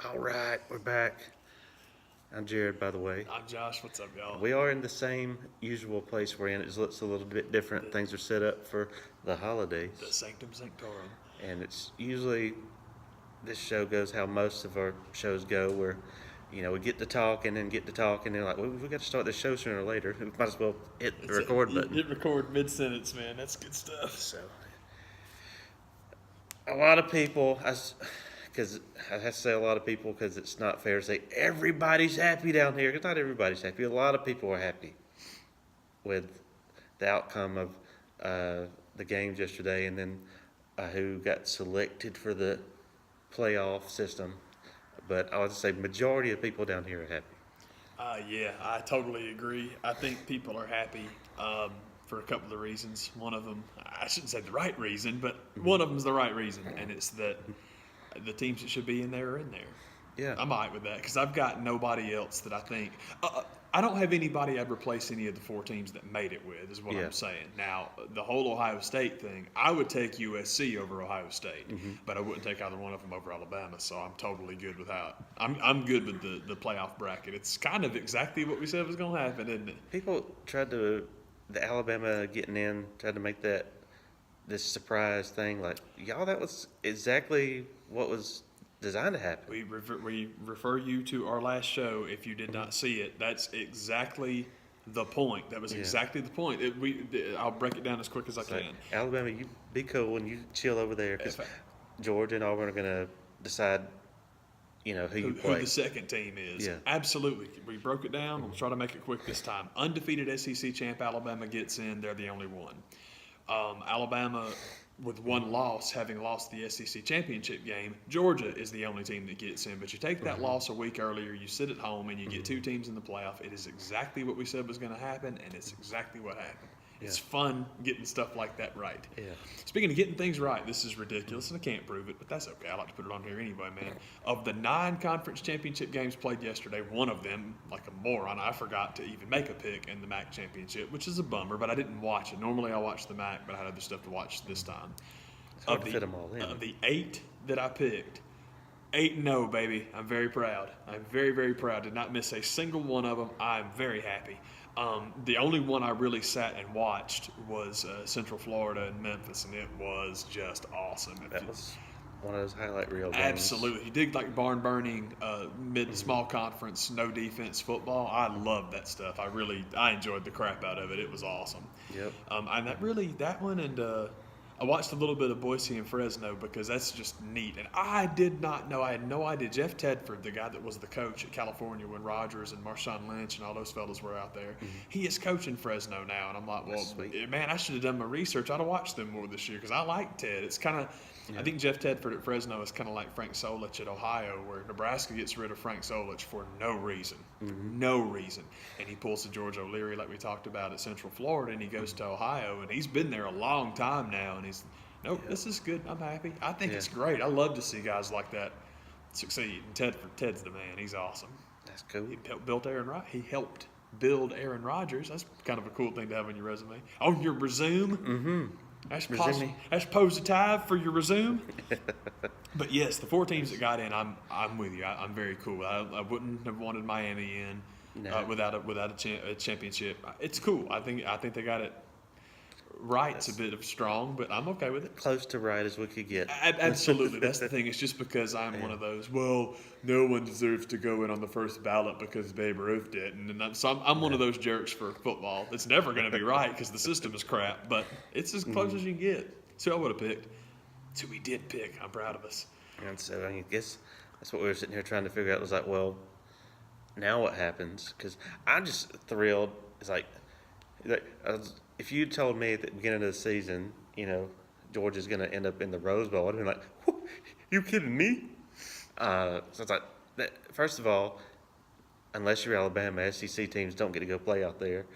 All right, we're back. I'm Jared, by the way. I'm Josh. What's up, y'all? We are in the same usual place we're in. It just looks a little bit different. Things are set up for the holidays. The Sanctum Sanctorum. And it's usually, this show goes how most of our shows go, where, we get to talk and then they're like, well, we got to start this show sooner or later. We might as well hit the record button. Hit record mid-sentence, man. That's good stuff. So, a lot of people, because I have to say a lot of people because it's not fair to say everybody's happy down here, because not everybody's happy. A lot of people are happy with the outcome of the games yesterday, and then who got selected for the playoff system. But I would say majority of people down here are happy. Yeah, I totally agree. I think people are happy for a couple of reasons. One of them, I shouldn't say the right reason, but one of them is the right reason, and it's that the teams that should be in there are in there. Yeah. I'm all right with that because I've got nobody else that I think I don't have anybody I'd replace any of the four teams that made it with, is what I'm saying. Now, the whole Ohio State thing, I would take USC over Ohio State, but I wouldn't take either one of them over Alabama, so I'm totally good with how I'm good with the playoff bracket. It's kind of exactly what we said was going to happen, isn't it? People the Alabama getting in, tried to make this surprise thing, like, y'all, that was exactly what was designed to happen. We refer you to our last show if you did not see it. That's exactly the point. That was exactly the point. I'll break it down as quick as I can. Alabama, you be cool and you chill over there because Georgia and Auburn are going to decide, who you play. Who the second team is. Yeah. Absolutely. We broke it down. We'll try to make it quick this time. Undefeated SEC champ Alabama gets in. They're the only one. Alabama, with one loss, having lost the SEC championship game, Georgia is the only team that gets in. But you take that loss a week earlier, you sit at home, and you get two teams in the playoff. It is exactly what we said was going to happen, and it's exactly what happened. It's fun getting stuff like that right. Yeah. Speaking of getting things right, this is ridiculous, and I can't prove it, but that's okay. I like to put it on here anyway, man. Of the 9 conference championship games played yesterday, one of them, like a moron, I forgot to even make a pick in the MAC championship, which is a bummer, but I didn't watch it. Normally I watch the MAC, but I had other stuff to watch this time. It's hard to fit them all in. Of the 8 that I picked, 8-0, baby. I'm very proud. I'm very, very proud. Did not miss a single one of them. I'm very happy. The only one I really sat and watched was Central Florida and Memphis, and it was just awesome. That was one of those highlight reel games. Absolutely. He did like barn-burning, small conference, no defense football. I love that stuff. I enjoyed the crap out of it. It was awesome. Yep. And that one and I watched a little bit of Boise and Fresno because that's just neat. And I did not know. I had no idea. Jeff Tedford, the guy that was the coach at California when Rodgers and Marshawn Lynch and all those fellas were out there, he is coaching Fresno now. And I'm like, well, man, I should have done my research. I'd have watched them more this year because I like Ted. It's kind of, I think Jeff Tedford at Fresno is kind of like Frank Solich at Ohio, where Nebraska gets rid of Frank Solich for no reason. No reason. And he pulls the George O'Leary like we talked about at Central Florida, and he goes to Ohio, and he's been there a long time now, and this is good. I'm happy. I think it's great. I love to see guys like that succeed. And Ted's the man. He's awesome. That's cool. He helped build Aaron Rodgers. That's kind of a cool thing to have on your resume. On your resume. That's positive for your resume. But yes, the 4 teams that got in, I'm with you. I'm very cool. I wouldn't have wanted Miami in without a championship. It's cool. I think they got it. Right's a bit of strong, but I'm okay with it. Close to right as we could get. Absolutely. That's the thing. It's just because I'm one of those, well, no one deserves to go in on the first ballot because Babe Ruth did. And I'm one of those jerks for football. It's never going to be right because the system is crap, but it's as close as you can get. So I would have picked. So we did pick. I'm proud of us. And so I guess that's what we were sitting here trying to figure out. Was like, well, now what happens? Because I'm just thrilled. It's like if you told me at the beginning of the season, Georgia's going to end up in the Rose Bowl, I'd be like, you kidding me? So it's like, first of all, unless you're Alabama, SEC teams don't get to go play out there.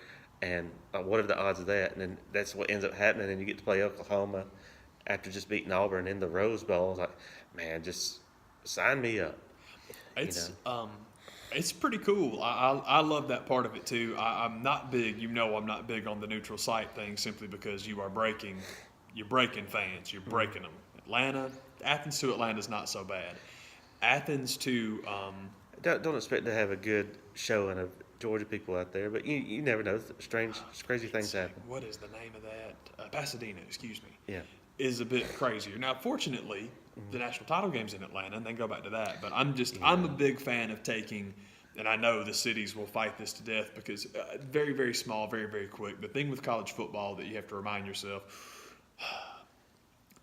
And what are the odds of that? And then that's what ends up happening. And you get to play Oklahoma after just beating Auburn in the Rose Bowl. I was like, man, just sign me up. It's pretty cool. I love that part of it too. I'm not big, I'm not big on the neutral site thing simply because you're breaking fans. You're breaking them. Athens to Atlanta is not so bad. Athens to Don't expect to have a good showing of Georgia people out there, but you never know. Strange, crazy things happen. what is the name of that? Pasadena, excuse me. Yeah. Is a bit crazier. Now, fortunately, the national title game's in Atlanta, and then go back to that. But I'm a big fan of taking, and I know the cities will fight this to death because very, very small, very, very quick. The thing with college football that you have to remind yourself,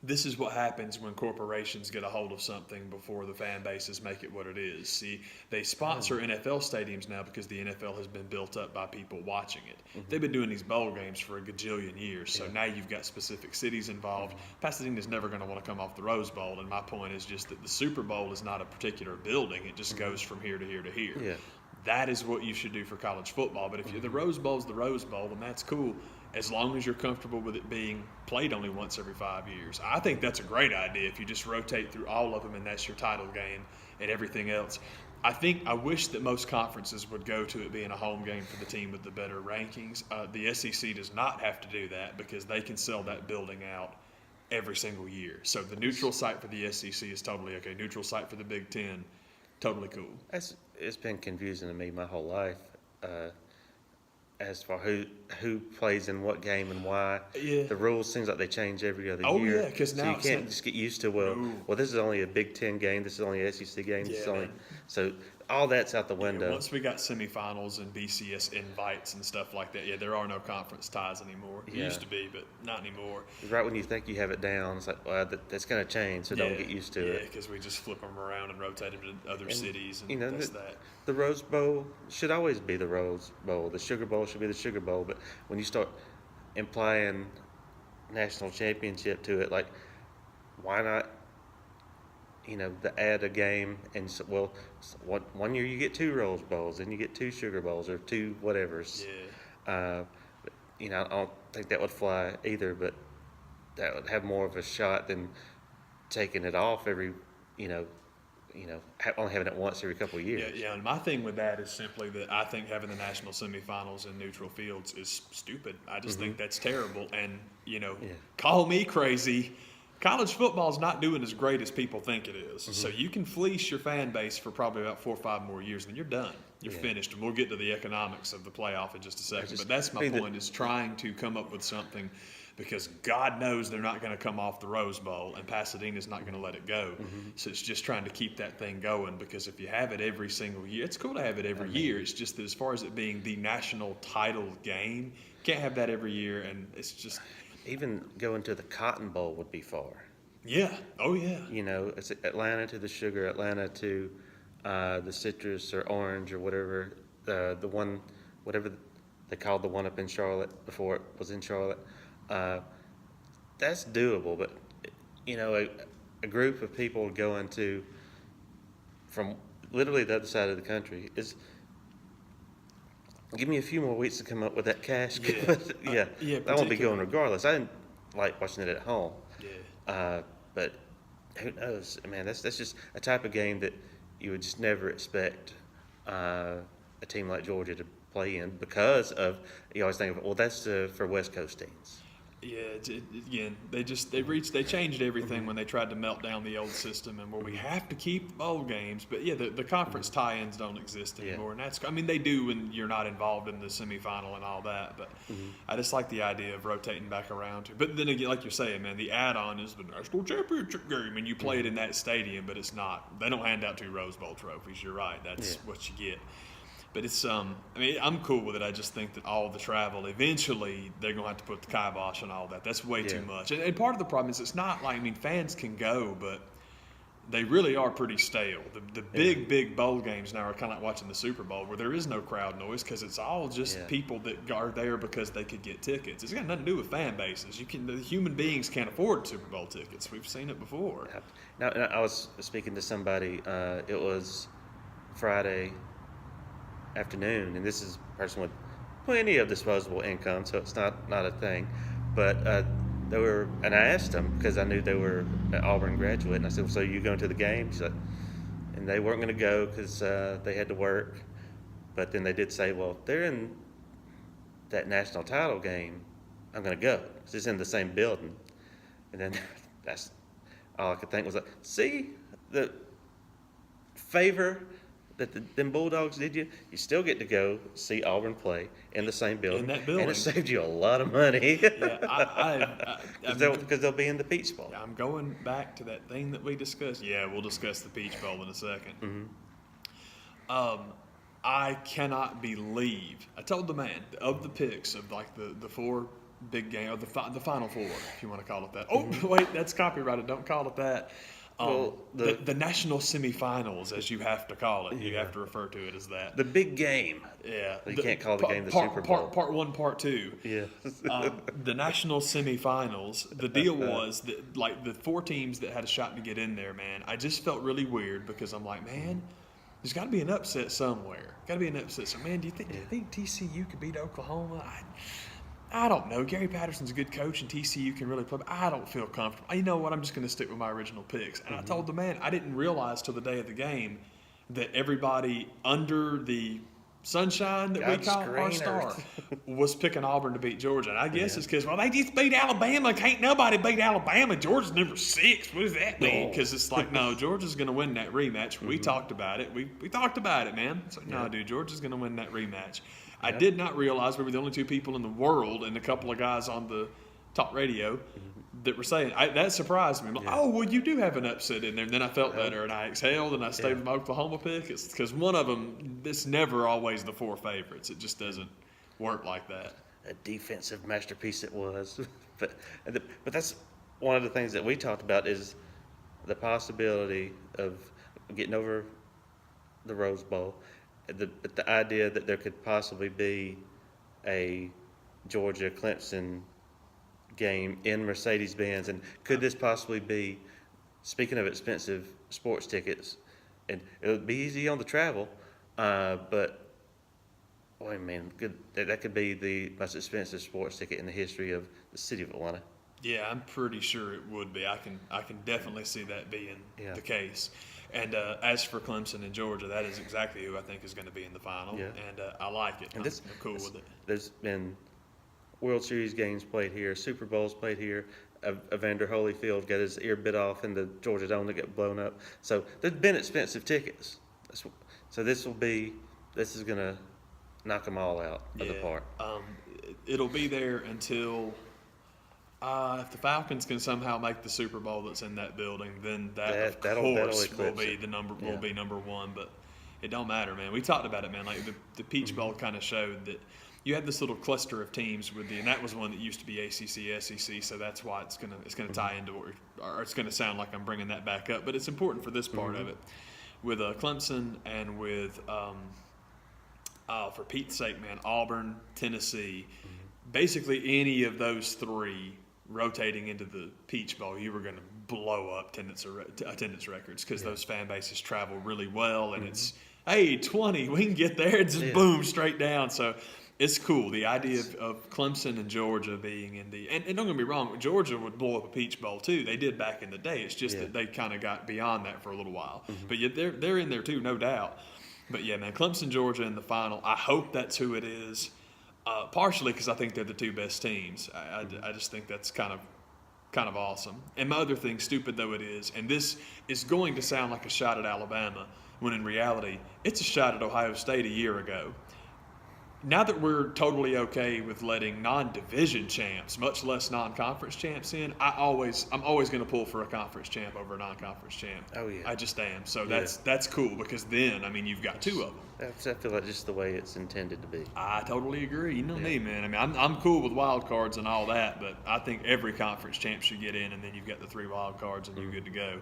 this is what happens when corporations get a hold of something before the fan bases make it what it is. See, they sponsor NFL stadiums now because the NFL has been built up by people watching it. They've been doing these bowl games for a gajillion years, so now you've got specific cities involved. Pasadena's never going to want to come off the Rose Bowl, and my point is just that the Super Bowl is not a particular building. It just goes from here to here to here. Yeah. That is what you should do for college football. But if the Rose Bowl's the Rose Bowl, then that's cool, as long as you're comfortable with it being played only once every 5 years. I think that's a great idea if you just rotate through all of them and that's your title game and everything else. I wish that most conferences would go to it being a home game for the team with the better rankings. The SEC does not have to do that because they can sell that building out every single year. So the neutral site for the SEC is totally okay. Neutral site for the Big Ten, totally cool. It's been confusing to me my whole life. As for who plays in what game and why. Yeah. The rules seems like they change every other year. Oh, yeah, because so now you can't just get used to, well, this is only a Big Ten game, this is only a SEC game, this is Yeah, only, man. so all that's out the window. Once we got semifinals and BCS invites and stuff like that, there are no conference ties anymore. It Yeah. used to be, but not anymore. Right when you think you have it down, it's like, well, that's going to change, so don't get used to Yeah, it. because we just flip them around and rotate them to other cities, and that's that. The Rose Bowl should always be the Rose Bowl. The Sugar Bowl should be the Sugar Bowl. But when you start implying national championship to it, like, why not, add a game? And one year you get 2 Rose Bowls, then you get 2 Sugar Bowls or 2 whatevers. Yeah. I don't think that would fly either, but that would have more of a shot than taking it off every, only having it once every couple of years. Yeah, and my thing with that is simply that I think having the national semifinals in neutral fields is stupid. I just think that's terrible. And, call me crazy. College football is not doing as great as people think it is. So you can fleece your fan base for probably about 4 or 5 more years, and then you're done. You're finished. And we'll get to the economics of the playoff in just a second. But that's my point, is trying to come up with something, because God knows they're not going to come off the Rose Bowl, and Pasadena's not going to let it go. So it's just trying to keep that thing going, because if you have it every single year, it's cool to have it every year. It's just that as far as it being the national title game, you can't have that every year, and it's just... Even going to the Cotton Bowl would be far. Yeah. Oh, yeah. It's Atlanta to the Sugar, Atlanta to the Citrus or Orange or whatever, whatever they called the one up in Charlotte before it was in Charlotte. That's doable, but a group of people going to from literally the other side of the country is. Give me a few more weeks to come up with that cash. Yeah. I won't be going regardless. I didn't like watching it at home. Yeah. But who knows? Man, that's just a type of game that you would just never expect a team like Georgia to play in, because of, you always think of, well, that's for West Coast teams. Yeah, again, they changed everything when they tried to melt down the old system, and where we have to keep bowl games. But yeah, the conference tie-ins don't exist anymore, and they do when you're not involved in the semifinal and all that. But I just like the idea of rotating back around to. But then again, like you're saying, man, the add-on is the national championship game, and you play it in that stadium, but it's not. They don't hand out 2 Rose Bowl trophies. You're right. That's what you get. But it's, I'm cool with it. I just think that all the travel, eventually, they're going to have to put the kibosh on all that. That's way too much. And part of the problem is it's not like, fans can go, but they really are pretty stale. The big bowl games now are kind of like watching the Super Bowl, where there is no crowd noise, because it's all just people that are there because they could get tickets. It's got nothing to do with fan bases. The human beings can't afford Super Bowl tickets. We've seen it before. Now, I was speaking to somebody, it was Friday afternoon, and this is a person with plenty of disposable income, so it's not a thing. But and I asked them, because I knew they were an Auburn graduate, and I said, well, so you going to the game? She's like, and they weren't going to go because they had to work. But then they did say, well, if they're in that national title game, I'm going to go. It's in the same building. And then that's all I could think was like, see, favor that them Bulldogs did you still get to go see Auburn play in the same building. In that building. And it saved you a lot of money. Yeah, Because they'll be in the Peach Bowl. I'm going back to that thing that we discussed. Yeah, we'll discuss the Peach Bowl in a second. I cannot believe. I told the man of the picks of like the four big game, or the Final Four, if you want to call it that. Oh, wait, that's copyrighted. Don't call it that. Well, the national semifinals, as you have to call it. You have to refer to it as that. The big game. Yeah. You can't call the game the Super Bowl. Part one, part two. Yeah. The national semifinals, the deal was that, like, the four teams that had a shot to get in there, man, I just felt really weird because I'm like, man, there's got to be an upset somewhere. Got to be an upset. So, man, do you think TCU could beat Oklahoma? I don't know. Gary Patterson's a good coach, and TCU can really play. But I don't feel comfortable. You know what? I'm just going to stick with my original picks. And I told the man, I didn't realize till the day of the game that everybody under the sunshine that we call our star was picking Auburn to beat Georgia. And I guess it's because, well, they just beat Alabama. Can't nobody beat Alabama. Georgia's number 6. What does that mean? Because it's like, no, Georgia's going to win that rematch. We talked about it. We talked about it, man. It's like, no, dude, Georgia's going to win that rematch. I did not realize we were the only two people in the world and a couple of guys on the talk radio that were saying that surprised me. I'm like, oh, well, you do have an upset in there. And then I felt better, and I exhaled, and I stayed with my Oklahoma pick. It's because one of them, it's never always the four favorites. It just doesn't work like that. A defensive masterpiece it was. but that's one of the things that we talked about is the possibility of getting over the Rose Bowl. The idea that there could possibly be a Georgia-Clemson game in Mercedes-Benz, and could this possibly be, speaking of expensive sports tickets, and it would be easy on the travel, but, boy, man, that could be the most expensive sports ticket in the history of the city of Atlanta. Yeah, I'm pretty sure it would be. I can definitely see that being the case. And as for Clemson and Georgia, that is exactly who I think is going to be in the final. Yeah. And I like it. And I'm cool with it. There's been World Series games played here, Super Bowls played here. Evander Holyfield got his ear bit off in the Georgia Dome to get blown up. So there's been expensive tickets. So this is going to knock them all out of the park. It'll be there until if the Falcons can somehow make the Super Bowl that's in that building, then that'll will be the number one. But it don't matter, man. We talked about it, man. Like the Peach Bowl kind of showed that you had this little cluster of teams and that was one that used to be ACC, SEC. So that's why it's gonna tie into or it's gonna sound like I'm bringing that back up. But it's important for this part of it with Clemson and with for Pete's sake, man, Auburn, Tennessee. Basically, any of those three rotating into the Peach Bowl, you were going to blow up attendance records because those fan bases travel really well, and it's 20, we can get there, it's just boom, straight down. So it's cool. The idea of Clemson and Georgia being in and don't get me wrong, Georgia would blow up a Peach Bowl too. They did back in the day. It's just that they kind of got beyond that for a little while. But yet they're in there too, no doubt. But yeah, man, Clemson, Georgia in the final. I hope that's who it is. Partially because I think they're the two best teams. I just think that's kind of awesome. And my other thing, stupid though it is, and this is going to sound like a shot at Alabama, when in reality, it's a shot at Ohio State a year ago. Now that we're totally okay with letting non-division champs, much less non-conference champs in, I'm always going to pull for a conference champ over a non-conference champ. Oh yeah, I just am. So that's cool because then you've got two of them. I feel like just the way it's intended to be. I totally agree. You know me, man. I mean, I'm cool with wild cards and all that, but I think every conference champ should get in, and then you've got the 3 wild cards, and you're good to go.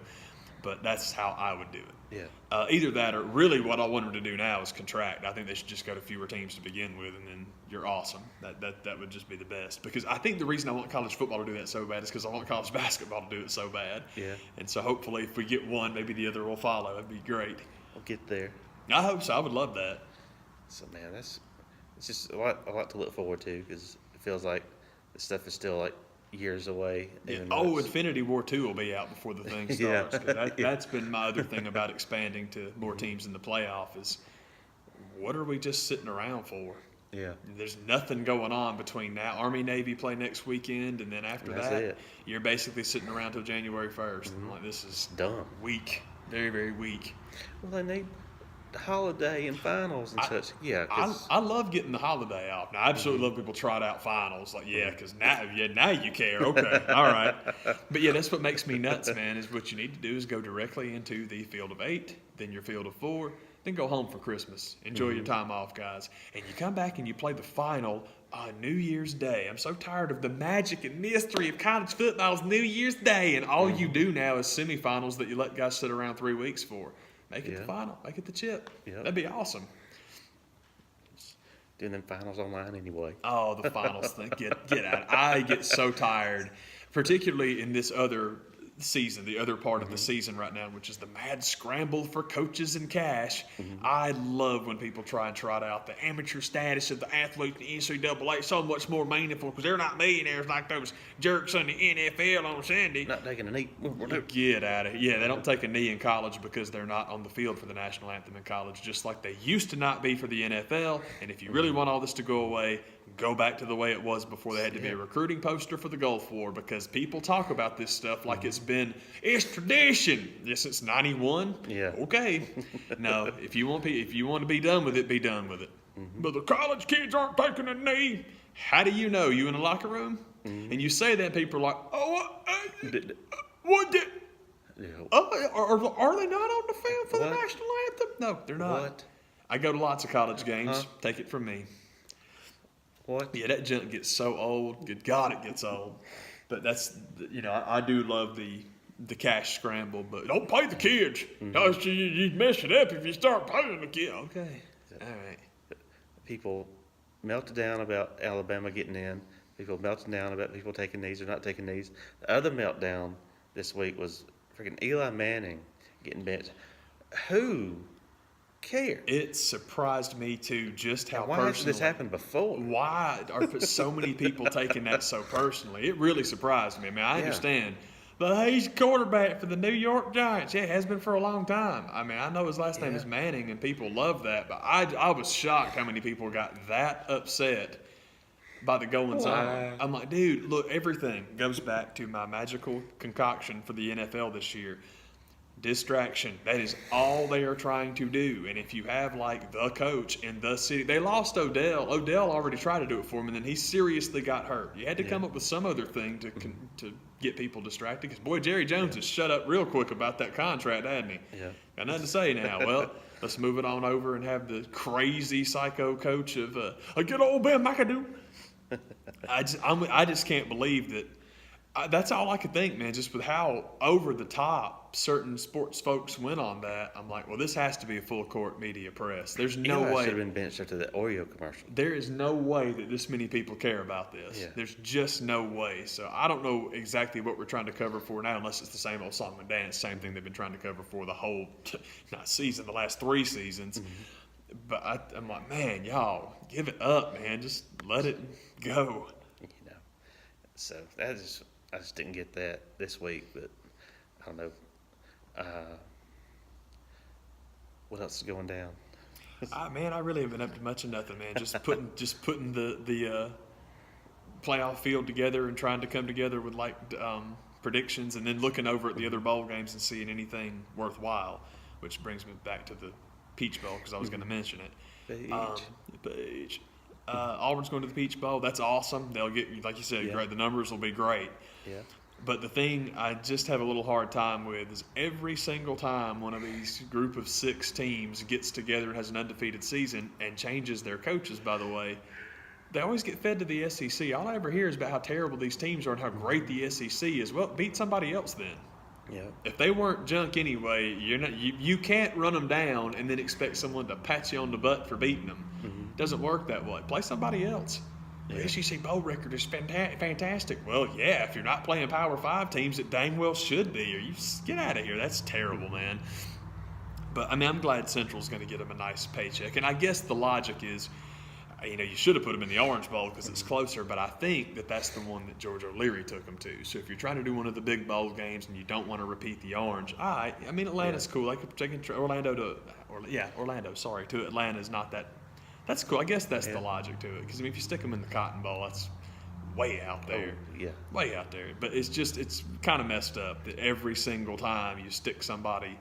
But that's how I would do it. Yeah. Either that or really what I want them to do now is contract. I think they should just go to fewer teams to begin with, and then you're awesome. That would just be the best. Because I think the reason I want college football to do that so bad is because I want college basketball to do it so bad. Yeah. And so hopefully if we get one, maybe the other will follow. That'd be great. We'll get there. I hope so. I would love that. So, man, it's just a lot to look forward to because it feels like this stuff is still like years away. Yeah. Infinity War 2 will be out before the thing starts. That's been my other thing about expanding to more teams in the playoff is what are we just sitting around for? Yeah. There's nothing going on between now. Army, Navy play next weekend, and then after that, you're basically sitting around till January 1st. Like, this is dumb. Weak. very, very weak. Well, they need the holiday and finals and such. Yeah, I, 'cause- I love getting the holiday off. Now, I absolutely love people trot out finals. Like, yeah, because now you care. Okay, all right. But yeah, that's what makes me nuts, man, is what you need to do is go directly into the field of 8, then your field of 4, then go home for Christmas. Enjoy your time off, guys. And you come back and you play the final on New Year's Day. I'm so tired of the magic and mystery of college football's New Year's Day. And all you do now is semifinals that you let guys sit around 3 weeks for. Make it the final. Make it the chip. Yep. That'd be awesome. doing them finals online anyway. Oh, the finals thing. Get out. I get so tired, particularly in this other season, the other part of the season right now, which is the mad scramble for coaches and cash. I love when people try and trot out the amateur status of the athletes in the NCAA. So much more meaningful because they're not millionaires like those jerks in the NFL on Sunday. Not taking a knee. Get out of here. Yeah, they don't take a knee in college because they're not on the field for the national anthem in college, just like they used to not be for the NFL. And if you really want all this to go away, go back to the way it was before they had to be a recruiting poster for the Gulf War, because people talk about this stuff like it's tradition. Yes, since '91. Yeah. Okay. No, if you want to be done with it, be done with it. But the college kids aren't taking a knee. How do you know? You in the locker room, and you say that, people are like, "Oh, what did?" Yeah. Are they not on the field for the What? national anthem? No, they're not. What? I go to lots of college games. Take it from me. What? Yeah, that junk gets so old. Good God, it gets old. But that's, I do love the cash scramble, but don't pay the kids. No, you mess it up if you start paying the kids. Okay, all right. People melted down about Alabama getting in. People melted down about people taking knees or not taking knees. The other meltdown this week was freaking Eli Manning getting benched. Who cares? It surprised me too, just how Why hasn't this happened before? Why are so many people taking that so personally? It really surprised me. I mean, I understand. But he's quarterback for the New York Giants. Yeah, it has been for a long time. I mean, I know his last name is Manning, and people love that. But I was shocked how many people got that upset by the goings on. I'm like, dude, look, everything goes back to my magical concoction for the NFL this year. Distraction. That is all they are trying to do. And if you have like the coach in the city, they lost Odell. Odell already tried to do it for him, and then he seriously got hurt. You had to come up with some other thing to get people distracted. Because boy, Jerry Jones has shut up real quick about that contract, hadn't he? Yeah. Got nothing to say now. Well, let's move it on over and have the crazy psycho coach of get old Ben McAdoo. I just can't believe that. That's all I could think, man, just with how over the top certain sports folks went on that. I'm like, well, this has to be a full court media press. There's no Eli way. should have been benched after the Oreo commercial. There is no way that this many people care about this. Yeah. There's just no way. So I don't know exactly what we're trying to cover for now, unless it's the same old song and dance, same thing they've been trying to cover for the whole not season, the last 3 seasons. But I'm like, man, y'all, give it up, man. Just let it go. So I just didn't get that this week, but I don't know. What else is going down? Man, I really haven't been up to much of nothing, man. Just putting the playoff field together and trying to come together with predictions, and then looking over at the other bowl games and seeing anything worthwhile, which brings me back to the Peach Bowl because I was going to mention it. Peach. Auburn's going to the Peach Bowl. That's awesome. They'll get, like you said, great. The numbers will be great. Yeah. But the thing I just have a little hard time with is every single time one of these group of 6 teams gets together and has an undefeated season and changes their coaches, by the way, they always get fed to the SEC. All I ever hear is about how terrible these teams are and how great the SEC is. Well, beat somebody else then. Yeah. If they weren't junk anyway, you can't run them down and then expect someone to pat you on the butt for beating them. It doesn't work that way. Play somebody else. The SEC bowl record is fantastic. Well, yeah, if you're not playing Power 5 teams, it dang well should be. Or you get out of here. That's terrible, man. But, I mean, I'm glad Central's going to get them a nice paycheck. And I guess the logic is, you should have put them in the Orange Bowl because it's closer, but I think that's the one that George O'Leary took them to. So if you're trying to do one of the big bowl games and you don't want to repeat the Orange, all right. I mean, Atlanta's cool. I could take Orlando to Atlanta is not that. That's cool. I guess that's the logic to it. Because, I mean, if you stick them in the Cotton Bowl, that's way out there. Oh, yeah. Way out there. But it's kind of messed up that every single time you stick somebody,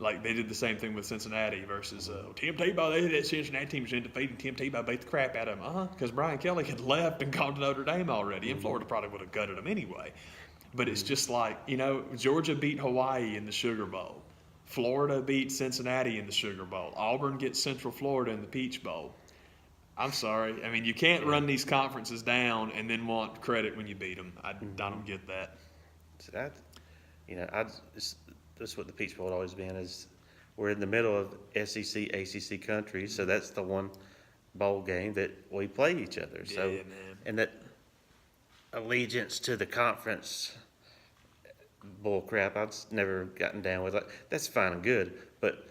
Like they did the same thing with Cincinnati versus Tim Tebow. That Cincinnati team was undefeated. Tim Tebow beat the crap out of them. Because Brian Kelly had left and gone to Notre Dame already, and Florida probably would have gutted them anyway. But it's just like, Georgia beat Hawaii in the Sugar Bowl. Florida beat Cincinnati in the Sugar Bowl. Auburn gets Central Florida in the Peach Bowl. I'm sorry. I mean, you can't run these conferences down and then want credit when you beat them. I don't get that. So that's what the Peach Bowl always been is we're in the middle of SEC, ACC countries, so that's the one bowl game that we play each other. So, yeah, man. And that allegiance to the conference bull crap, I've never gotten down with. Like, that's fine and good, but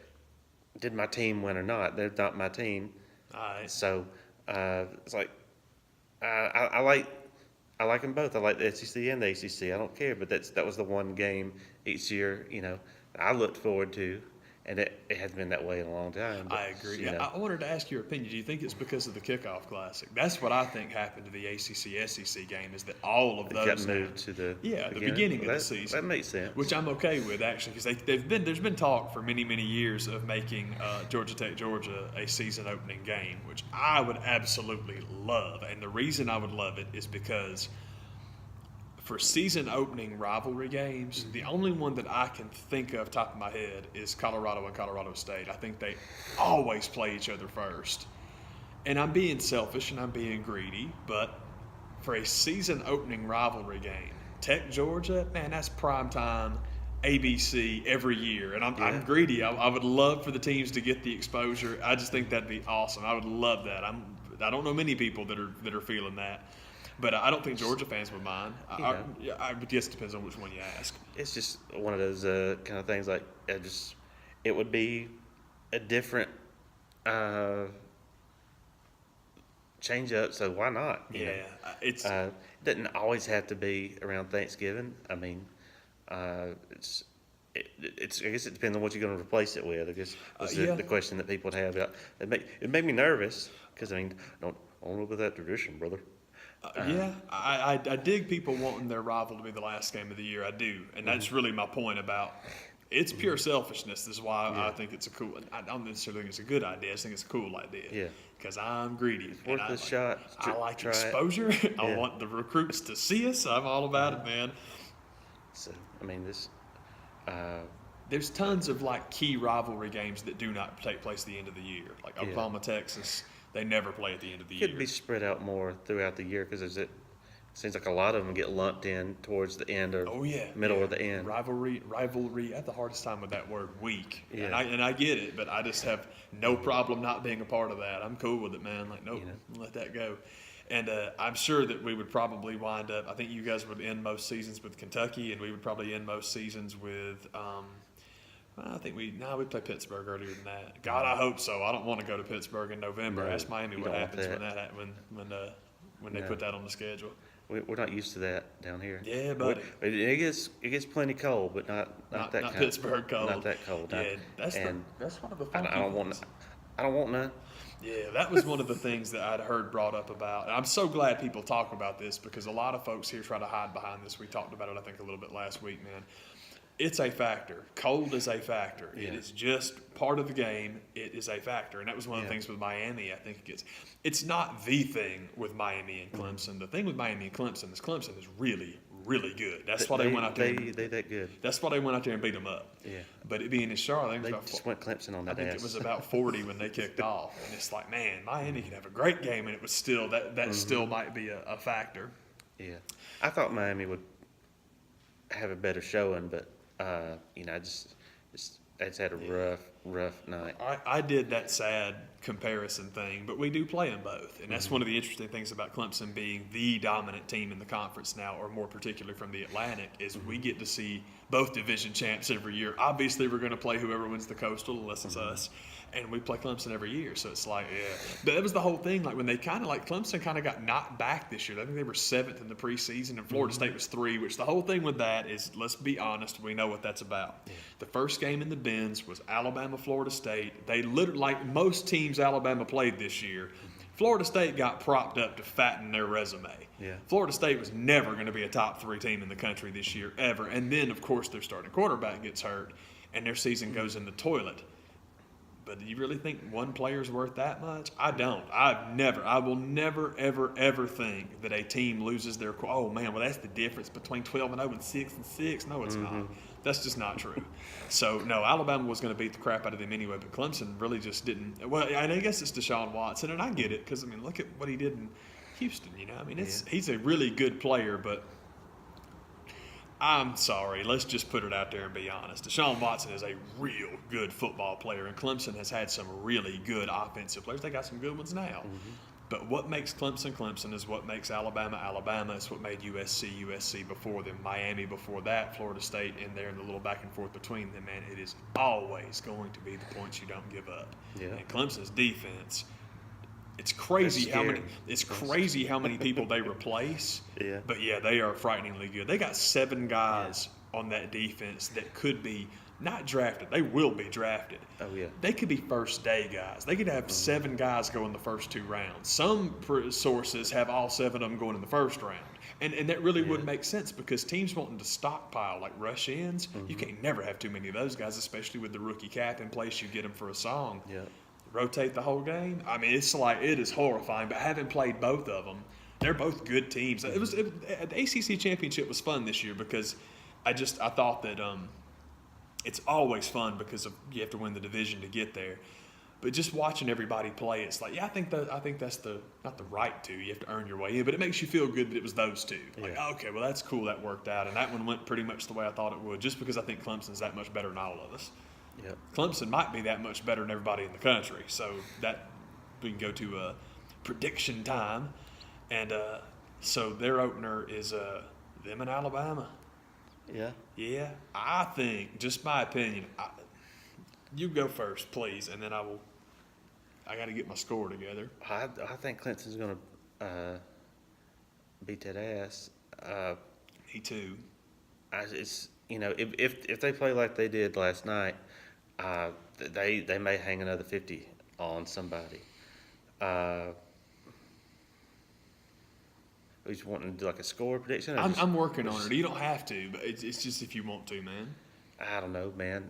did my team win or not? They're not my team. All right. So it's like I like them both. I like the SEC and the ACC. I don't care, but that was the one game each year, I looked forward to, and it hasn't been that way in a long time. But, I agree. I wanted to ask your opinion. Do you think it's because of the kickoff classic? That's what I think happened to the ACC SEC game is that all of those got moved to the beginning of the season. That makes sense. Which I'm okay with actually because there's been talk for many years of making Georgia Tech Georgia a season opening game, which I would absolutely love. And the reason I would love it is because for season opening rivalry games, the only one that I can think of top of my head is Colorado and Colorado State. I think they always play each other first. And I'm being selfish and I'm being greedy, but for a season opening rivalry game, Tech Georgia, man, that's prime time ABC every year. And I'm greedy. I would love for the teams to get the exposure. I just think that'd be awesome. I would love that. I don't know many people that are feeling that. But I don't think Georgia fans would mind. I guess it depends on which one you ask. It's just one of those kind of things like it would be a different change up, so why not? It doesn't always have to be around Thanksgiving. I mean, it's I guess it depends on what you're going to replace it with. I guess that's the question that people would have. It made me nervous because I don't know about that tradition, brother. I dig people wanting their rival to be the last game of the year. I do, and that's really my point about it's pure selfishness. This is why I think it's a cool. I don't necessarily think it's a good idea. I just think it's a cool idea. Yeah, because I'm greedy. It's worth a shot. I like exposure. I want the recruits to see us. I'm all about it, man. So there's tons of key rivalry games that do not take place at the end of the year, like Oklahoma, Texas. They never play at the end of the year. Could be spread out more throughout the year because it seems like a lot of them get lumped in towards the end or middle of the end. Rivalry. I have the hardest time with that word week. Yeah. And I get it, but I just have no problem not being a part of that. I'm cool with it, man. Let that go. And I'm sure that we would probably wind up, I think you guys would end most seasons with Kentucky, and we would probably end most seasons with I think we'd play Pittsburgh earlier than that. God, I hope so. I don't want to go to Pittsburgh in November. Ask Miami what happens when they put that on the schedule. We're not used to that down here. Yeah, buddy. It gets plenty cold, but not that kind. Not Pittsburgh cold. Not that cold. Yeah, that's one of the fun I don't want none. Yeah, that was one of the things that I'd heard brought up about. And I'm so glad people talk about this because a lot of folks here try to hide behind this. We talked about it, I think, a little bit last week, man. It's a factor. Cold is a factor. Yeah. It is just part of the game. It is a factor. And that was one of the things with Miami. I think it's not the thing with Miami and Clemson. The thing with Miami and Clemson is really, really good. That's why they went out there. They that good. That's why they went out there and beat them up. Yeah. But it being in Charlotte, they just went Clemson on that I think it was about 40 when they kicked off. And it's like, man, Miami could have a great game, and it was still that still might be a factor. Yeah, I thought Miami would have a better showing, but. I just had a rough night. I did that sad comparison thing, but we do play them both. And that's one of the interesting things about Clemson being the dominant team in the conference now, or more particularly from the Atlantic, is we get to see both division champs every year. Obviously, we're going to play whoever wins the Coastal, unless it's us. And we play Clemson every year, so it's like, But that was the whole thing. When they Clemson kind of got knocked back this year. I think they were 7th in the preseason, and Florida State was 3. Which the whole thing with that is, let's be honest, we know what that's about. Yeah. The first game in the Benz was Alabama, Florida State. They literally, like most teams Alabama played this year, Florida State got propped up to fatten their resume. Yeah. Florida State was never going to be a top 3 team in the country this year ever. And then, of course, their starting quarterback gets hurt. and their season goes in the toilet. But do you really think one player's worth that much? I don't. I will never, ever, ever think that a team loses their. Oh man, well that's the difference between 12-0 and 6-6. No, it's not. That's just not true. So no, Alabama was going to beat the crap out of them anyway, but Clemson really just didn't. Well, I guess it's Deshaun Watson, and I get it because I mean, look at what he did in Houston. You know, I mean, he's a really good player, but. I'm sorry. Let's just put it out there and be honest. Deshaun Watson is a real good football player, and Clemson has had some really good offensive players. They got some good ones now. But what makes Clemson Clemson is what makes Alabama Alabama. It's what made USC before them, Miami before that, Florida State in there, and the little back and forth between them. Man, it is always going to be the points you don't give up. Yeah. And Clemson's defense. It's crazy how many people they replace. Yeah. But yeah, they are frighteningly good. They got 7 guys on that defense that could be not drafted. They will be drafted. Oh yeah. They could be first day guys. They could have 7 guys go in the first 2 rounds. Some sources have all 7 of them going in the first round. And that really wouldn't make sense because teams wanting to stockpile like rush ins, you can't never have too many of those guys, especially with the rookie cap in place. You get them for a song. Yeah. Rotate the whole game. I mean, it is horrifying. But having played both of them, they're both good teams. The ACC championship was fun this year because I thought that it's always fun because you have to win the division to get there. But just watching everybody play, it's like, I think that's not the right to. You have to earn your way in, but it makes you feel good that it was those 2. Like, okay, well that's cool, that worked out, and that one went pretty much the way I thought it would, just because I think Clemson's that much better than all of us. Yep. Clemson might be that much better than everybody in the country. So that we can go to prediction time. And so their opener is them in Alabama. Yeah. Yeah, I think, just my opinion, you go first, please, and then I got to get my score together. I think Clemson's going to beat that ass. Me too. If they play like they did last night, they may hang another 50 on somebody. He's wanting to do like a score prediction? I'm working on it. You don't have to, but it's just if you want to, man. I don't know, man.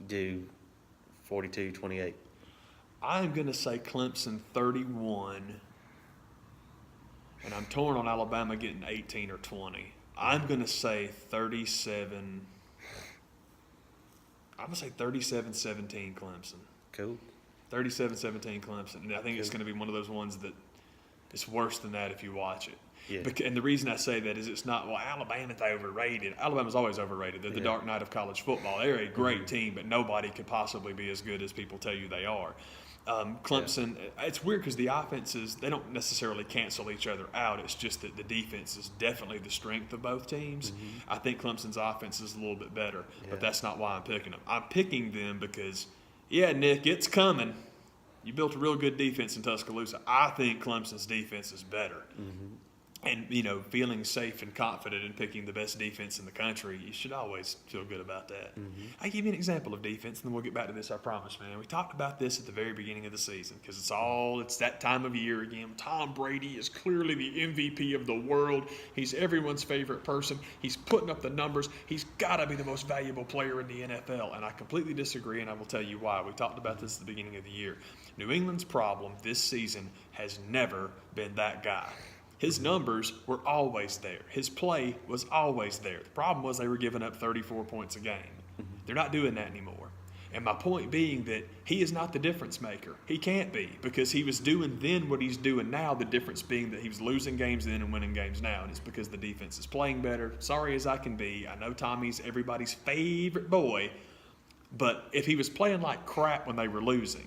Do 42-28. I'm going to say Clemson 31, and I'm torn on Alabama getting 18 or 20. I'm going to say 37. I'm going to say 37-17 Clemson. Cool. 37-17 Clemson. And I think it's going to be one of those ones that it's worse than that if you watch it. Yeah. And the reason I say that is it's not, Alabama's overrated. Alabama's always overrated. They're the dark night of college football. They're a great team, but nobody could possibly be as good as people tell you they are. Clemson, it's weird because the offenses, they don't necessarily cancel each other out. It's just that the defense is definitely the strength of both teams. I think Clemson's offense is a little bit better, but that's not why I'm picking them. I'm picking them because, Nick, it's coming. You built a real good defense in Tuscaloosa. I think Clemson's defense is better. And, feeling safe and confident in picking the best defense in the country, you should always feel good about that. I'll give you an example of defense, and then we'll get back to this, I promise, man. We talked about this at the very beginning of the season because it's that time of year again. Tom Brady is clearly the MVP of the world. He's everyone's favorite person. He's putting up the numbers. He's got to be the most valuable player in the NFL, and I completely disagree, and I will tell you why. We talked about this at the beginning of the year. New England's problem this season has never been that guy. His numbers were always there. His play was always there. The problem was they were giving up 34 points a game. They're not doing that anymore. And my point being that he is not the difference maker. He can't be because he was doing then what he's doing now, the difference being that he was losing games then and winning games now. And it's because the defense is playing better. Sorry as I can be. I know Tommy's everybody's favorite boy. But if he was playing like crap when they were losing,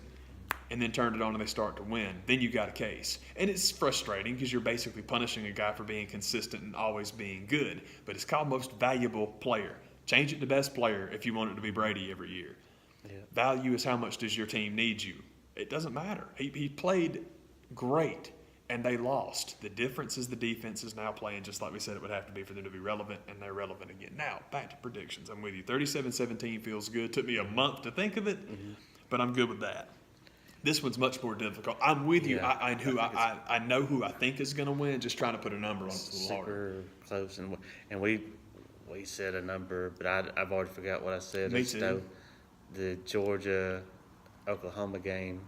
and then turned it on and they start to win, then you got a case. And it's frustrating because you're basically punishing a guy for being consistent and always being good. But it's called most valuable player. Change it to best player if you want it to be Brady every year. Yeah. Value is how much does your team need you. It doesn't matter. He played great, and they lost. The difference is the defense is now playing just like we said it would have to be for them to be relevant, and they're relevant again. Now, back to predictions. I'm with you. 37-17 feels good. Took me a month to think of it, but I'm good with that. This one's much more difficult. I'm with you. I know who I think is going to win. Just trying to put a number on it. It's a little harder. Close, and we we said a number, but I've already forgot what I said. Me I just too. know the Georgia-Oklahoma game,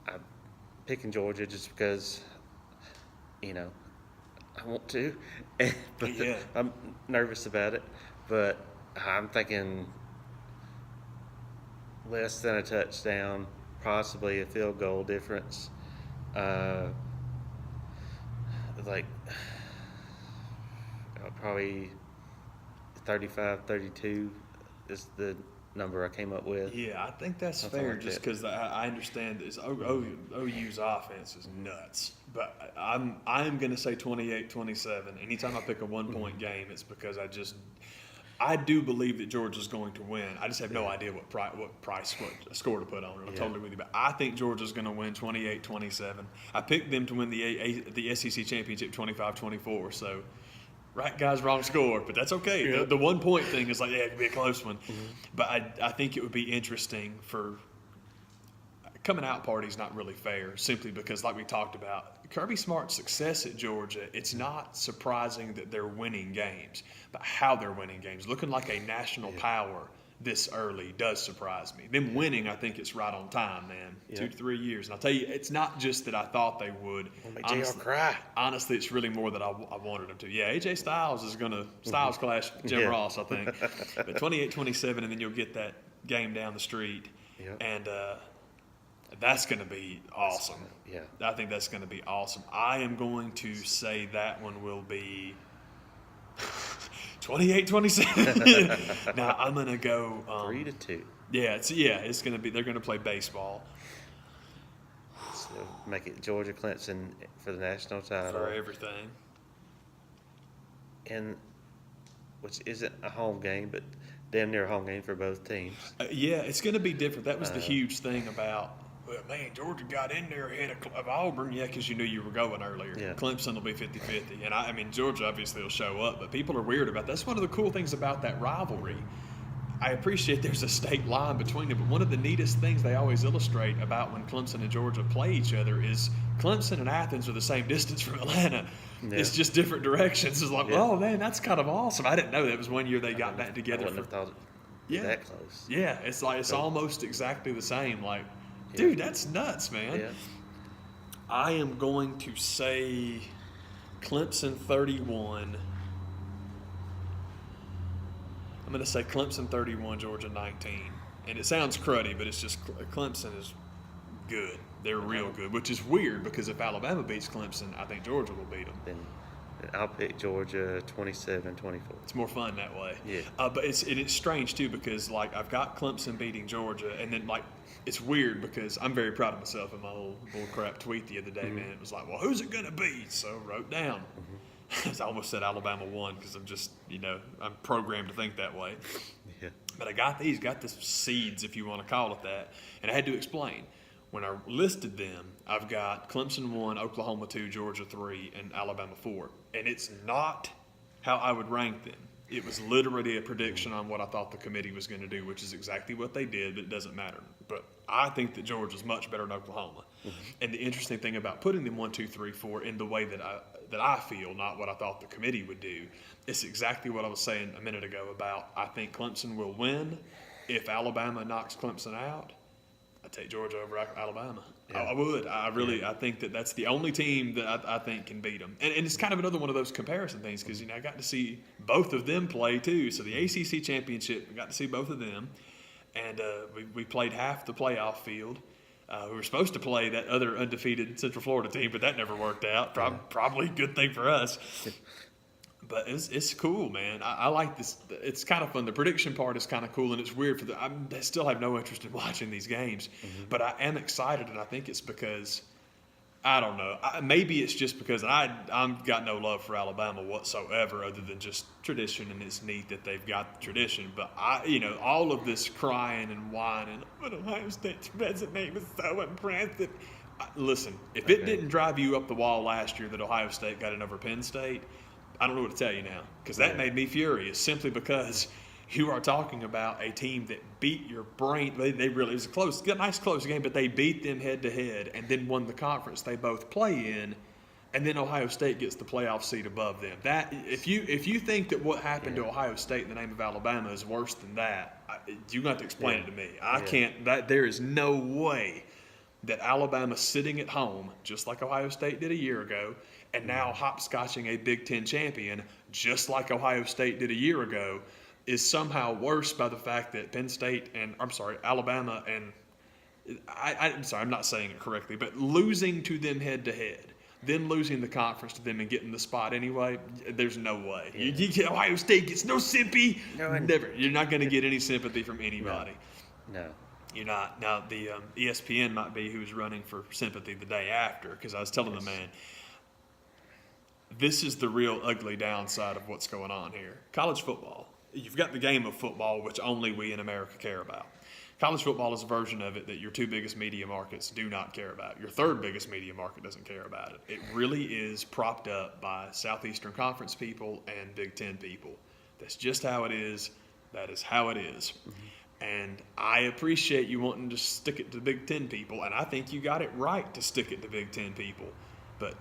I'm picking Georgia just because, I want to. But Yeah. I'm nervous about it. But I'm thinking less than a touchdown, possibly a field goal difference. Like probably 35-32 is the number I came up with. Yeah, I think that's Something fair like just that. because I understand this. OU's offense is nuts. But I'm going to say 28-27. Anytime I pick a one-point game, it's because I do believe that Georgia's going to win. I just have no idea what score to put on it. I'm totally with you. But I think Georgia's going to win 28-27. I picked them to win the SEC championship 25-24. So, right guys, wrong score. But that's okay. Yeah. The 1 point thing is like, yeah, it could be a close one. But I think it would be interesting for coming out party is not really fair simply because, like we talked about, Kirby Smart's success at Georgia, it's not surprising that they're winning games, but how they're winning games. Looking like a national power this early does surprise me. Them winning, I think it's right on time, man. Yeah. 2 to 3 years. And I'll tell you, it's not just that I thought they would. I'll make JR cry. Honestly, it's really more that I wanted them to. Yeah, AJ Styles is going to Styles clash Jim Ross, I think. But 28-27, and then you'll get that game down the street. Yep. And that's going to be awesome. Yeah. I think that's going to be awesome. I am going to say that one will be 28-27. Now I'm going to go 3-2. Yeah, it's going to be. They're going to play baseball So make it Georgia Clemson for the national title. for everything. And which isn't a home game, but damn near a home game for both teams. Yeah, it's going to be different. That was the huge thing about. Well, man, Georgia got in there ahead of Auburn, because you knew you were going earlier. Yeah. Clemson will be 50-50. And, I mean, Georgia obviously will show up, but people are weird about that. That's one of the cool things about that rivalry. I appreciate there's a state line between them, but one of the neatest things they always illustrate about when Clemson and Georgia play each other is Clemson and Athens are the same distance from Atlanta. Yeah. It's just different directions. It's like, oh, man, that's kind of awesome. I didn't know that. It was one year they got back together. I wouldn't have thought it Yeah. that close. Yeah, it's like it's almost exactly the same. Like, dude, that's nuts, man. Yeah. I am going to say Clemson 31. I'm going to say Clemson 31, Georgia 19. And it sounds cruddy, but it's just Clemson is good. They're real good, which is weird because if Alabama beats Clemson, I think Georgia will beat them. Then I'll pick Georgia 27-24. It's more fun that way. Yeah. But it's strange too because like I've got Clemson beating Georgia, and then like it's weird because I'm very proud of myself in my old bullcrap tweet the other day, man. It was like, well, who's it gonna be? So I wrote down. I almost said Alabama won because I'm just I'm programmed to think that way. Yeah. But I got the seeds, if you want to call it that, and I had to explain. When I listed them, I've got Clemson 1, Oklahoma 2, Georgia 3, and Alabama 4. And it's not how I would rank them. It was literally a prediction on what I thought the committee was going to do, which is exactly what they did, but it doesn't matter. But I think that Georgia's much better than Oklahoma. And the interesting thing about putting them 1, 2, 3, 4 in the way that I feel, not what I thought the committee would do, it's exactly what I was saying a minute ago about I think Clemson will win. If Alabama knocks Clemson out, I'd take Georgia over Alabama. Yeah. I would. I think that that's the only team that I think can beat them. And it's kind of another one of those comparison things because, I got to see both of them play too. So the ACC championship, I got to see both of them. And we played half the playoff field. We were supposed to play that other undefeated Central Florida team, but that never worked out. Probably a good thing for us. But it's cool, man. I like this. It's kind of fun. The prediction part is kind of cool, and it's weird. I still have no interest in watching these games, but I am excited, and I think it's because I don't know. Maybe it's just because I've got no love for Alabama whatsoever, other than just tradition, and it's neat that they've got the tradition. But all of this crying and whining, but Ohio State's resume was so impressive. Listen, if it didn't drive you up the wall last year that Ohio State got in over Penn State, I don't know what to tell you now, because that made me furious simply because you are talking about a team that beat your brain. They really, it was a nice close game, but they beat them head to head and then won the conference they both play in and then Ohio State gets the playoff seed above them. That if you think that what happened to Ohio State in the name of Alabama is worse than that, you're going to have to explain it to me. I can't. There is no way that Alabama sitting at home, just like Ohio State did a year ago, and now hopscotching a Big Ten champion, just like Ohio State did a year ago, is somehow worse by the fact that Alabama and I'm sorry, I'm not saying it correctly, but losing to them head to head, then losing the conference to them and getting the spot anyway, there's no way. Ohio State gets no sympathy. No, never. You're not going to get any sympathy from anybody. No. You're not. Now, the ESPN might be who's running for sympathy the day after, because I was telling the man, this is the real ugly downside of what's going on here. College football. You've got the game of football, which only we in America care about. College football is a version of it that your two biggest media markets do not care about. Your third biggest media market doesn't care about it. It really is propped up by Southeastern Conference people and Big Ten people. That's just how it is. That is how it is. Mm-hmm. And I appreciate you wanting to stick it to Big Ten people, and I think you got it right to stick it to Big Ten people. But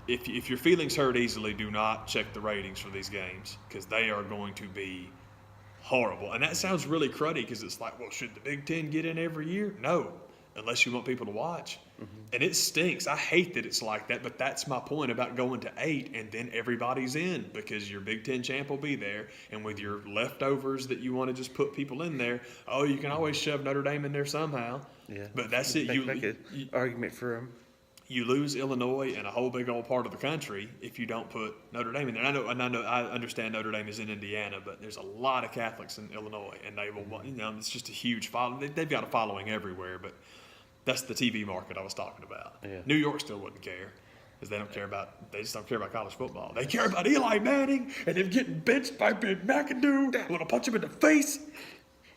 if your feelings hurt easily, do not check the ratings for these games, because they are going to be horrible. And that sounds really cruddy, because it's like, well, should the Big Ten get in every year? No, unless you want people to watch. Mm-hmm. And it stinks. I hate that it's like that, but that's my point about going to 8 and then everybody's in, because your Big Ten champ will be there. And with your leftovers that you want to just put people in there, you can always shove Notre Dame in there somehow. Yeah. But that's it. Make an argument for them. You lose Illinois and a whole big old part of the country if you don't put Notre Dame in there. I understand Notre Dame is in Indiana, but there's a lot of Catholics in Illinois, and they will. It's just a huge following. They've got a following everywhere, but that's the TV market I was talking about. Yeah. New York still wouldn't care, because they just don't care about college football. They care about Eli Manning and him getting benched by Ben McAdoo. I want to punch him in the face.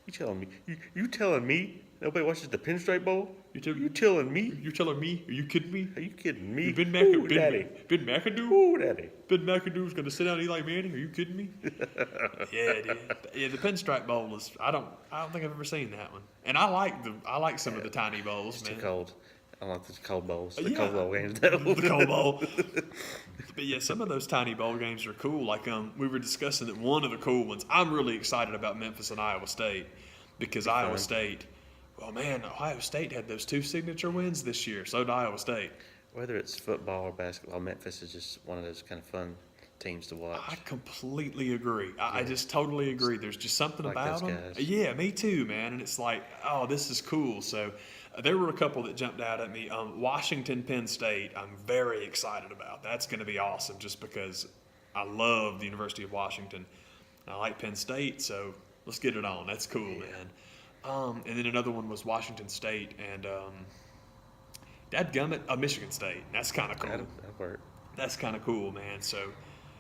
You telling me nobody watches the Pinstripe Bowl? You telling me? You're telling me? Are you kidding me? Are you kidding me? Ben McAdoo? Ooh, Daddy. Ben McAdoo's going to sit down Eli Manning? Are you kidding me? Yeah, dude. Yeah, the Pinstripe Bowl is. I don't think I've ever seen that one. And I like some of the tiny bowls. It's man. Too cold. I like the cold bowls. The cold bowl games. The cold bowl. But yeah, some of those tiny bowl games are cool. Like we were discussing that one of the cool ones. I'm really excited about Memphis and Iowa State, because Iowa State. Well, man, Ohio State had those 2 signature wins this year. So did Iowa State. Whether it's football or basketball, Memphis is just one of those kind of fun teams to watch. I completely agree. I just totally agree. There's just something like about them. Guys. Yeah, me too, man. And it's like, oh, this is cool. So there were a couple that jumped out at me. Washington, Penn State, I'm very excited about. That's going to be awesome, just because I love the University of Washington. I like Penn State, so let's get it on. That's cool, man. And then another one was Washington State and Michigan State. That's kind of cool. That'll work. That's kind of cool, man. So,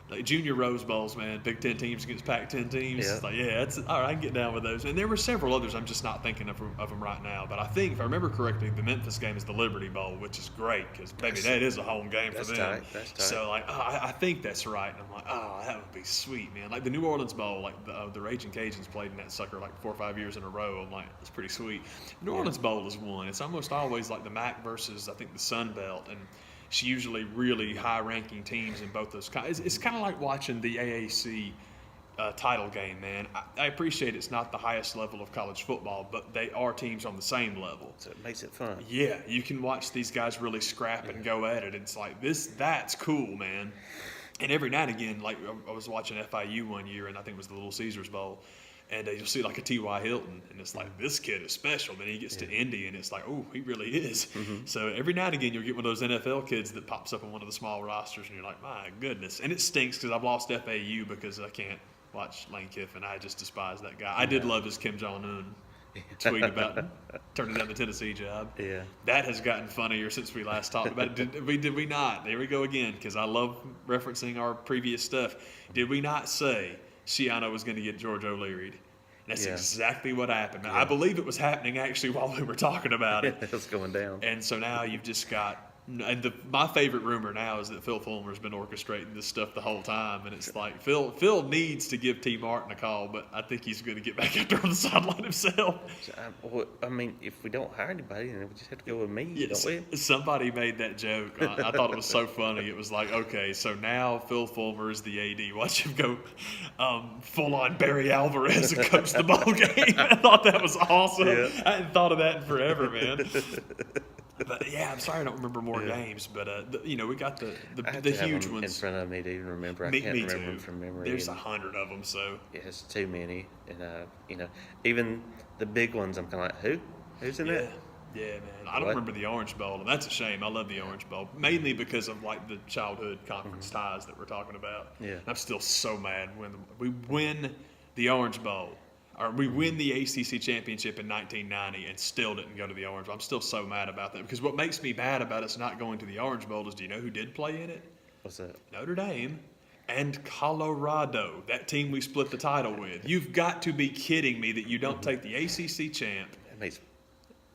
like junior Rose Bowls, man, Big Ten teams against Pac-10 teams. Yeah. It's like, that's all right. I can get down with those. And there were several others. I'm just not thinking of them right now. But I think, if I remember correctly, the Memphis game is the Liberty Bowl, which is great, because maybe that is a home game for them. That's tight. So, like, I think that's right. And I'm like, that would be sweet, man. Like the New Orleans Bowl, like the Raging Cajuns played in that sucker like 4 or 5 years in a row. I'm like, that's pretty sweet. New Orleans Bowl is one. It's almost always like the MAC versus, I think, the Sun Belt. And it's usually really high-ranking teams in both those. It's kind of like watching the AAC title game, man. I appreciate it's not the highest level of college football, but they are teams on the same level. So it makes it fun. Yeah, you can watch these guys really scrap and go at it. It's like, that's cool, man. And every now and again, like I was watching FIU one year, and I think it was the Little Caesars Bowl, and you'll see like a T.Y. Hilton, and it's like, this kid is special. Then he gets to Indy, and it's like, oh, he really is. Mm-hmm. So every now and again, you'll get one of those NFL kids that pops up on one of the small rosters, and you're like, my goodness. And it stinks, because I've lost FAU because I can't watch Lane Kiffin. I just despise that guy. I did love his Kim Jong-un tweet about turning down the Tennessee job. Yeah, that has gotten funnier since we last talked about it. Did we not? There we go again, because I love referencing our previous stuff. Did we not say Schiano was going to get George O'Leary? That's exactly what happened. I believe it was happening actually while we were talking about it. It was going down. And so now you've just got And my favorite rumor now is that Phil Fulmer's been orchestrating this stuff the whole time, and it's like Phil needs to give T. Martin a call, but I think he's going to get back out there on the sideline himself. So, I mean, if we don't hire anybody, then we just have to go with me, Yes, don't we? somebody made that joke. I thought it was so funny. It was like, okay, so now Phil Fulmer is the AD. Watch him go full on Barry Alvarez and coach the ball game. I thought that was awesome. Yeah. I hadn't thought of that in forever, man. But yeah, I'm sorry I don't remember more games, but we got the huge in ones front of me to even remember. I Me- can't me remember too. them from memory. There's and, 100 of them, so yeah, it's too many, and even the big ones, I'm kind of like, who's in yeah. that? Yeah, man. I don't What? remember the Orange Bowl, and that's a shame. I love the Orange Bowl, mainly because of like the childhood conference ties that we're talking about. Yeah. I'm still so mad when we win the Orange Bowl, or we win the ACC championship in 1990 and still didn't go to the Orange Bowl. I'm still so mad about that because what makes me mad about us not going to the Orange Bowl is, do you know who did play in it? What's that? Notre Dame and Colorado, that team we split the title with. You've got to be kidding me that you don't take the ACC champ. That makes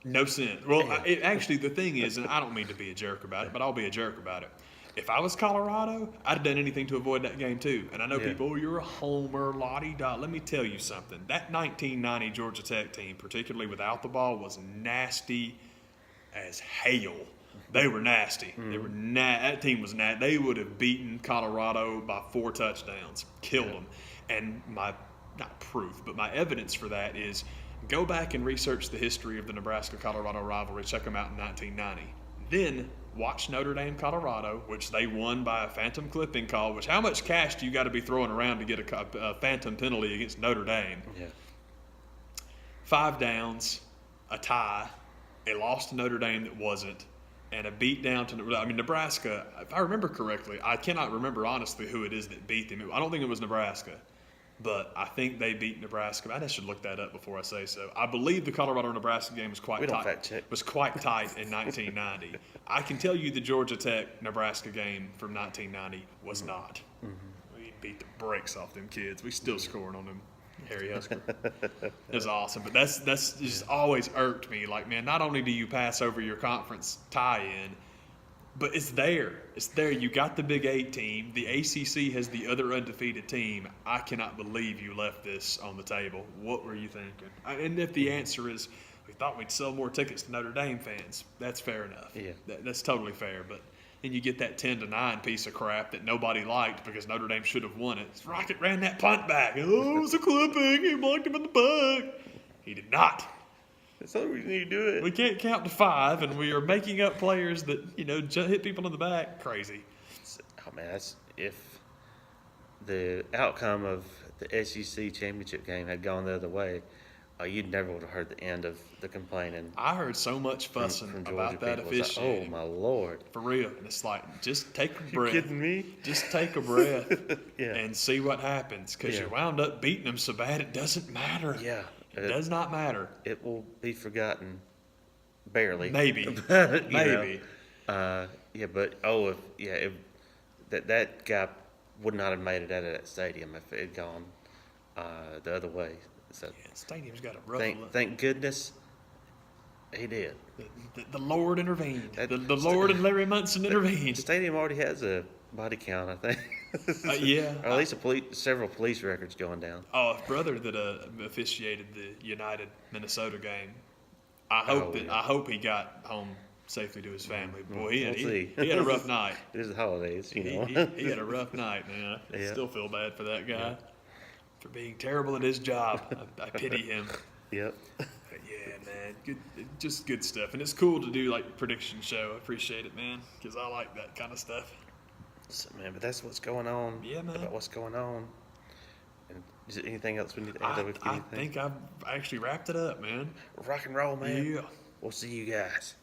No sense. Well, actually, the thing is, and I don't mean to be a jerk about it, but I'll be a jerk about it. If I was Colorado, I'd have done anything to avoid that game too. And I know people, oh, you're a homer, la-di-da. Let me tell you something. That 1990 Georgia Tech team, particularly without the ball, was nasty as hell. They were nasty. They were that team was nasty. They would have beaten Colorado by 4 touchdowns, killed them. And my not proof, but my evidence for that is go back and research the history of the Nebraska-Colorado rivalry. Check them out in 1990. Then watch Notre Dame, Colorado, which they won by a phantom clipping call. Which how much cash do you got to be throwing around to get a phantom penalty against Notre Dame? Yeah. 5 downs, a tie, a loss to Notre Dame that wasn't, and a beat down to Nebraska. If I remember correctly, I cannot remember honestly who it is that beat them. I don't think it was Nebraska. But I think they beat Nebraska. I should look that up before I say so. I believe the Colorado-Nebraska game was quite We don't tight. fact check. Was quite tight in 1990. I can tell you the Georgia Tech-Nebraska game from 1990 was not. We beat the brakes off them kids. We still scoring on them, Harry Husker. It was awesome. But that's just always irked me. Like, man, not only do you pass over your conference tie-in, but it's there. It's there. You got the Big 8 team. The ACC has the other undefeated team. I cannot believe you left this on the table. What were you thinking? And if the answer is, we thought we'd sell more tickets to Notre Dame fans, that's fair enough. Yeah. That's totally fair. But then you get that 10-9 piece of crap that nobody liked because Notre Dame should have won it. Rocket ran that punt back. Oh, it was a clipping. He blocked him in the butt. He did not. That's the only reason you do it. We can't count to 5, and we are making up players that, hit people in the back. Crazy. Oh man, that's if the outcome of the SEC championship game had gone the other way, you'd never would have heard the end of the complaining. I heard so much fussing from about Georgia that people. It's like, officiating. oh my lord! For real. And it's like, just take a You breath. kidding me? Just take a breath Yeah. and see what happens. Because Yeah. you wound up beating them so bad it doesn't matter. Yeah, It does not matter. It will be forgotten, barely. Maybe. You know. Maybe. If that guy would not have made it out of that stadium if it had gone the other way. So Yeah, stadium's got a rough look. thank goodness he did. The Lord intervened. That- The Lord and Larry Munson The intervened. stadium already has a body count, I think. Yeah. Or at least several police records going down. Oh, a brother that officiated the United Minnesota game. I hope he got home safely to his family. Boy, he had a rough night. It is the holidays, you know. He had a rough night, man. I Yeah. still feel bad for that guy for being terrible at his job. I pity him. Yep. But yeah, man, just good stuff, and it's cool to do like prediction show. I appreciate it, man, because I like that kind of stuff. So, man, but that's what's going on. Yeah, man. About what's going on. And is there anything else we need to add? I think I've actually wrapped it up, man. Rock and roll, man. Yeah. We'll see you guys.